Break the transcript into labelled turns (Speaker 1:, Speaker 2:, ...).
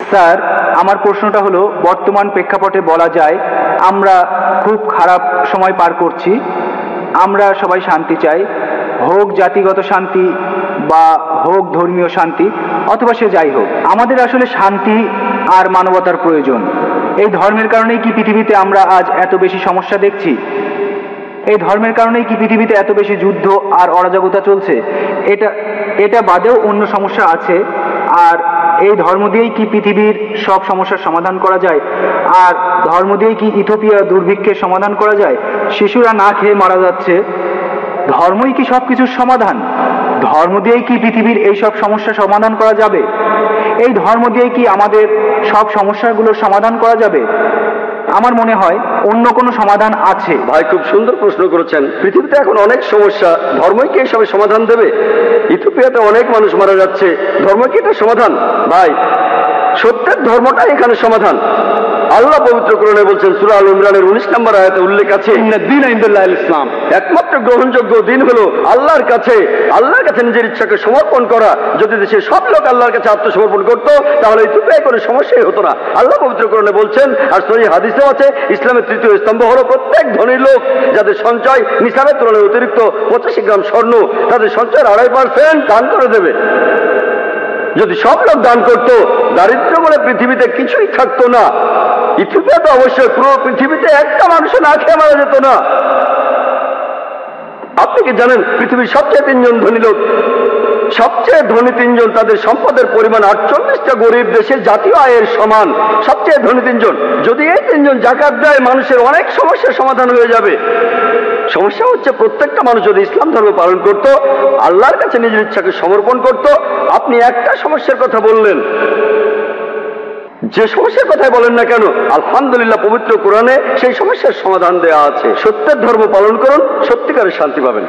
Speaker 1: Sir, আমার প্রশ্নটা হলো, বর্তমান প্রেক্ষাপটে বলা যায় আমরা খুব খারাপ সময় পার করছি। আমরা সবাই শান্তি চাই, হোক জাতিগত শান্তি বা হোক ধর্মীয় শান্তি, অথবা সে যাই হোক, আমাদের আসলে শান্তি আর মানবতার প্রয়োজন। এই ধর্মের কারণেই কি পৃথিবীতে আমরা আজ এত বেশি সমস্যা দেখছি? এই ধর্মের কারণেই কি পৃথিবীতে এত বেশি যুদ্ধ আর অরাজকতা চলছে? এটা বাদেও অন্য সমস্যা আছে। আর এই ধর্ম দিয়েই কি পৃথিবীর সব সমস্যার সমাধান করা যায়? আর ধর্ম দিয়েই কি ইথিওপিয়া দুর্ভিক্ষের সমাধান করা যায়? শিশুরা না খেয়ে মারা যাচ্ছে, ধর্মই কি সব কিছুর সমাধান? ধর্ম দিয়েই কি পৃথিবীর এই সব সমস্যার সমাধান করা যাবে? এই ধর্ম দিয়েই কি আমাদের সব সমস্যাগুলোর সমাধান করা যাবে? আমার মনে হয় অন্য কোনো সমাধান আছে।
Speaker 2: ভাই, খুব সুন্দর প্রশ্ন করেছেন। পৃথিবীতে এখন অনেক সমস্যা, ধর্মই কি এসবের সমাধান দেবে? ইথিওপিয়াতে অনেক মানুষ মারা যাচ্ছে, ধর্ম কি এটা সমাধান? ভাই, সত্যের ধর্মটাই এখানে সমাধান। আল্লাহ পবিত্র কোরআনে বলছেন, সূরা আল ইমরানের 19 নম্বর আয়াতে উল্লেখ আছে, ইসলাম, একমাত্র গ্রহণযোগ্য দিন হলো আল্লাহর কাছে নিজের ইচ্ছাকে সমর্পণ করা। যদি দেশের সব লোক আল্লাহর কাছে আত্মসমর্পণ করতো, তাহলে ইথিওপিয়ায় কোনো সমস্যাই হতো না। আল্লাহ পবিত্র কোরআনে বলছেন, আর সহিহ হাদিসেও আছে, ইসলামের তৃতীয় স্তম্ভ হলো প্রত্যেক ধনী লোক যাদের সঞ্চয় নিসাবের তুলনায় অতিরিক্ত 85 গ্রাম স্বর্ণ, তাদের সঞ্চয়ের 2.5% দান করে দেবে। যদি সব লোক দান করত, দারিদ্র বলে পৃথিবীতে কিছুই থাকতো না। ইথিওপিয়া তো অবশ্যই পুরো পৃথিবীতে একটা মানুষ না খেয়ে মারা যেত না। আপনি কি জানেন পৃথিবীর সবচেয়ে 3 জন ধনী লোক, সবচেয়ে ধনী 3 জন, তাদের সম্পদের পরিমাণ 48টা গরিব দেশের জাতীয় আয়ের সমান। সবচেয়ে ধনী 3 জন, যদি এই 3 জন যাকাত দেয়, মানুষের অনেক সমস্যার সমাধান হয়ে যাবে। সমস্যা হচ্ছে প্রত্যেকটা মানুষ যদি ইসলাম ধর্ম পালন করত, আল্লাহর কাছে নিজের ইচ্ছাকে সমর্পণ করত। আপনি একটা সমস্যার কথা বললেন, যে সমস্যার কথাই বলেন না কেন, আলহামদুলিল্লাহ পবিত্র কোরআনে সেই সমস্যার সমাধান দেওয়া আছে। সত্যের ধর্ম পালন করুন, সত্যিকারের শান্তি পাবেন।